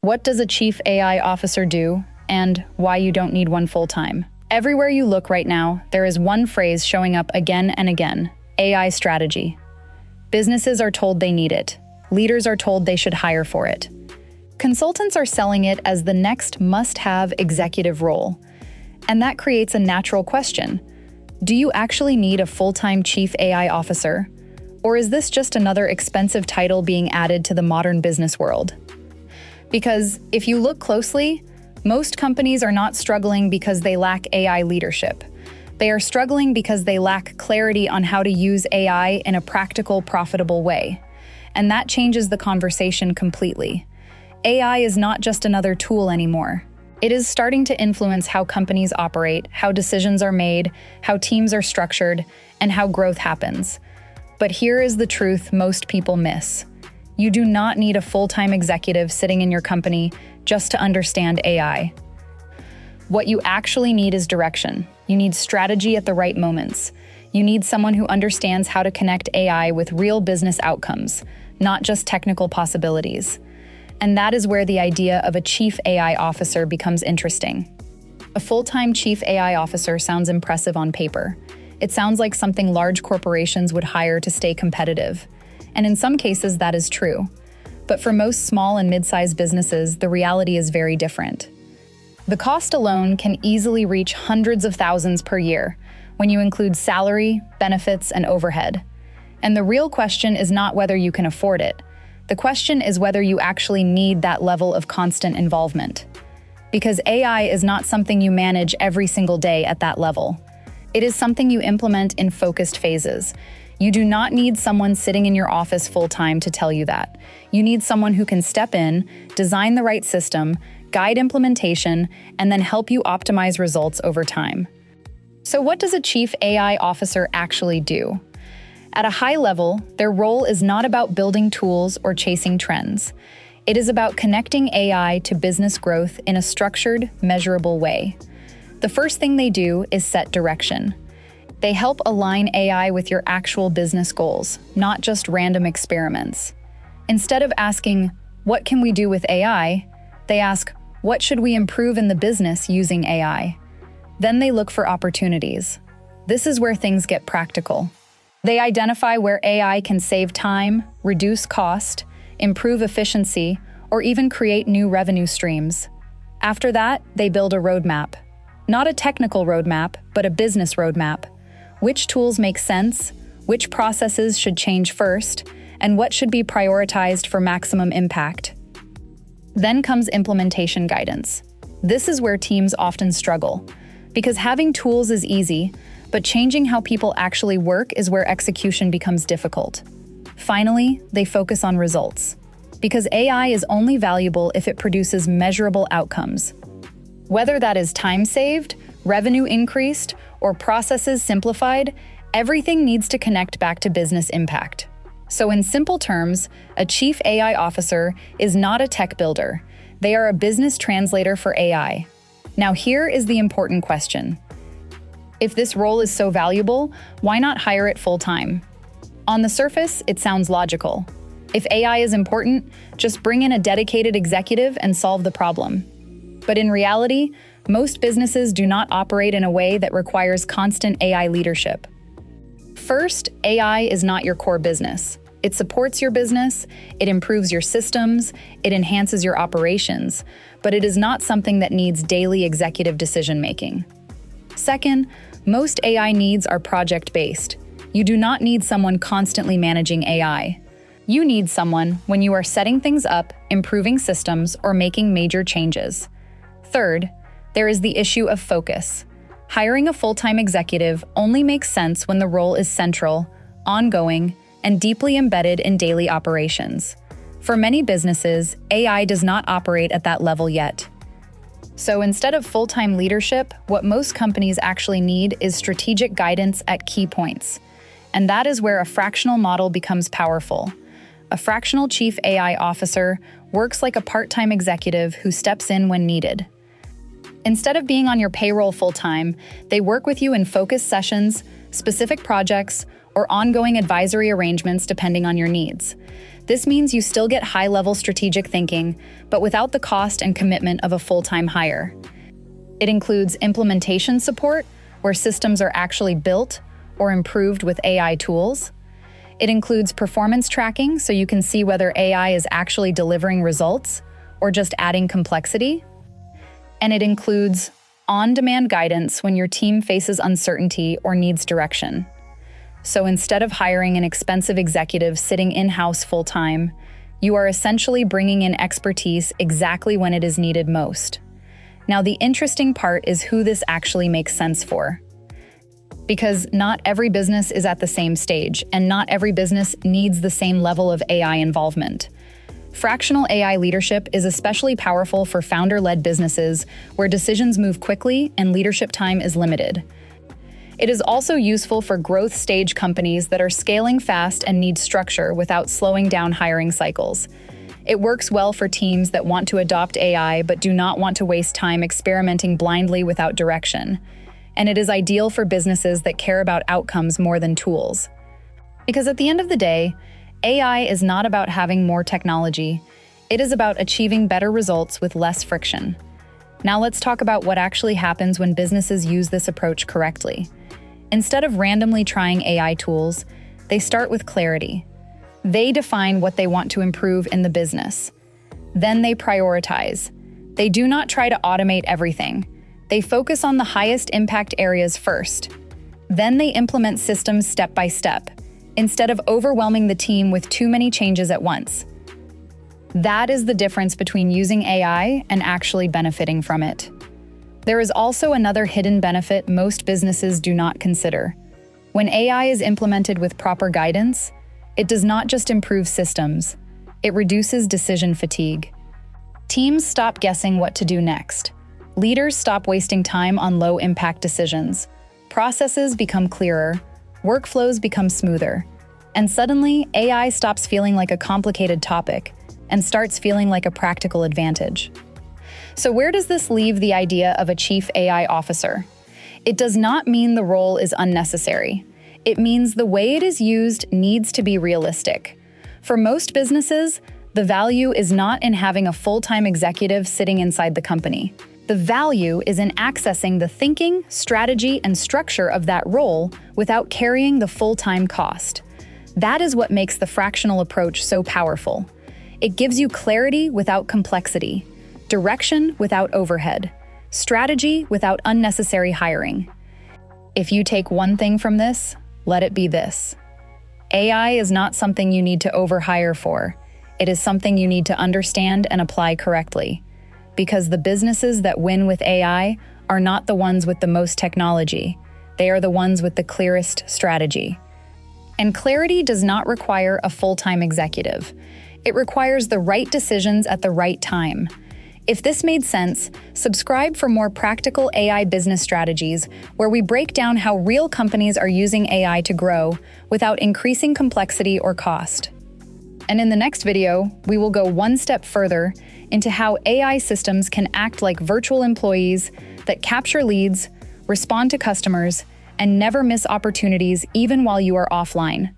What does a chief AI officer do, and why you don't need one full-time? Everywhere you look right now, there is one phrase showing up again and again: AI strategy. Businesses are told they need it. Leaders are told they should hire for it. Consultants are selling it as the next must-have executive role. And that creates a natural question. Do you actually need a full-time chief AI officer? Or is this just another expensive title being added to the modern business world? Because if you look closely, most companies are not struggling because they lack AI leadership. They are struggling because they lack clarity on how to use AI in a practical, profitable way. And that changes the conversation completely. AI is not just another tool anymore. It is starting to influence how companies operate, how decisions are made, how teams are structured, and how growth happens. But here is the truth most people miss. You do not need a full-time executive sitting in your company just to understand AI. What you actually need is direction. You need strategy at the right moments. You need someone who understands how to connect AI with real business outcomes, not just technical possibilities. And that is where the idea of a chief AI officer becomes interesting. A full-time chief AI officer sounds impressive on paper. It sounds like something large corporations would hire to stay competitive. And in some cases, that is true. But for most small and mid-sized businesses, the reality is very different. The cost alone can easily reach hundreds of thousands per year when you include salary, benefits, and overhead. And the real question is not whether you can afford it. The question is whether you actually need that level of constant involvement. Because AI is not something you manage every single day at that level. It is something you implement in focused phases. You do not need someone sitting in your office full-time to tell you that. You need someone who can step in, design the right system, guide implementation, and then help you optimize results over time. So what does a chief AI officer actually do? At a high level, their role is not about building tools or chasing trends. It is about connecting AI to business growth in a structured, measurable way. The first thing they do is set direction. They help align AI with your actual business goals, not just random experiments. Instead of asking, "What can we do with AI?" they ask, "What should we improve in the business using AI?" Then they look for opportunities. This is where things get practical. They identify where AI can save time, reduce cost, improve efficiency, or even create new revenue streams. After that, they build a roadmap. Not a technical roadmap, but a business roadmap. Which tools make sense, which processes should change first, and what should be prioritized for maximum impact. Then comes implementation guidance. This is where teams often struggle, because having tools is easy, but changing how people actually work is where execution becomes difficult. Finally, they focus on results, because AI is only valuable if it produces measurable outcomes. Whether that is time saved, revenue increased, or processes simplified, everything needs to connect back to business impact. So in simple terms, a chief AI officer is not a tech builder. They are a business translator for AI. Now here is the important question. If this role is so valuable, why not hire it full-time? On the surface, it sounds logical. If AI is important, just bring in a dedicated executive and solve the problem. But in reality, most businesses do not operate in a way that requires constant AI leadership. First, AI is not your core business. It supports your business, it improves your systems, it enhances your operations, but it is not something that needs daily executive decision-making. Second, most AI needs are project-based. You do not need someone constantly managing AI. You need someone when you are setting things up, improving systems, or making major changes. Third, there is the issue of focus. Hiring a full-time executive only makes sense when the role is central, ongoing, and deeply embedded in daily operations. For many businesses, AI does not operate at that level yet. So instead of full-time leadership, what most companies actually need is strategic guidance at key points. And that is where a fractional model becomes powerful. A fractional chief AI officer works like a part-time executive who steps in when needed. Instead of being on your payroll full-time, they work with you in focused sessions, specific projects, or ongoing advisory arrangements depending on your needs. This means you still get high-level strategic thinking, but without the cost and commitment of a full-time hire. It includes implementation support, where systems are actually built or improved with AI tools. It includes performance tracking, so you can see whether AI is actually delivering results or just adding complexity. And it includes on-demand guidance when your team faces uncertainty or needs direction. So instead of hiring an expensive executive sitting in-house full-time, you are essentially bringing in expertise exactly when it is needed most. Now, the interesting part is who this actually makes sense for. Because not every business is at the same stage, and not every business needs the same level of AI involvement. Fractional AI leadership is especially powerful for founder-led businesses where decisions move quickly and leadership time is limited. It is also useful for growth stage companies that are scaling fast and need structure without slowing down hiring cycles. It works well for teams that want to adopt AI but do not want to waste time experimenting blindly without direction. And it is ideal for businesses that care about outcomes more than tools. Because at the end of the day, AI is not about having more technology. It is about achieving better results with less friction. Now let's talk about what actually happens when businesses use this approach correctly. Instead of randomly trying AI tools, they start with clarity. They define what they want to improve in the business. Then they prioritize. They do not try to automate everything. They focus on the highest impact areas first. Then they implement systems step by step, instead of overwhelming the team with too many changes at once. That is the difference between using AI and actually benefiting from it. There is also another hidden benefit most businesses do not consider. When AI is implemented with proper guidance, it does not just improve systems, it reduces decision fatigue. Teams stop guessing what to do next. Leaders stop wasting time on low-impact decisions. Processes become clearer, workflows become smoother, and suddenly AI stops feeling like a complicated topic and starts feeling like a practical advantage. So where does this leave the idea of a chief AI officer? It does not mean the role is unnecessary. It means the way it is used needs to be realistic. For most businesses, the value is not in having a full-time executive sitting inside the company. The value is in accessing the thinking, strategy, and structure of that role without carrying the full-time cost. That is what makes the fractional approach so powerful. It gives you clarity without complexity, direction without overhead, strategy without unnecessary hiring. If you take one thing from this, let it be this. AI is not something you need to overhire for. It is something you need to understand and apply correctly. Because the businesses that win with AI are not the ones with the most technology. They are the ones with the clearest strategy. And clarity does not require a full-time executive. It requires the right decisions at the right time. If this made sense, subscribe for more practical AI business strategies where we break down how real companies are using AI to grow without increasing complexity or cost. And in the next video, we will go one step further into how AI systems can act like virtual employees that capture leads, respond to customers, and never miss opportunities even while you are offline.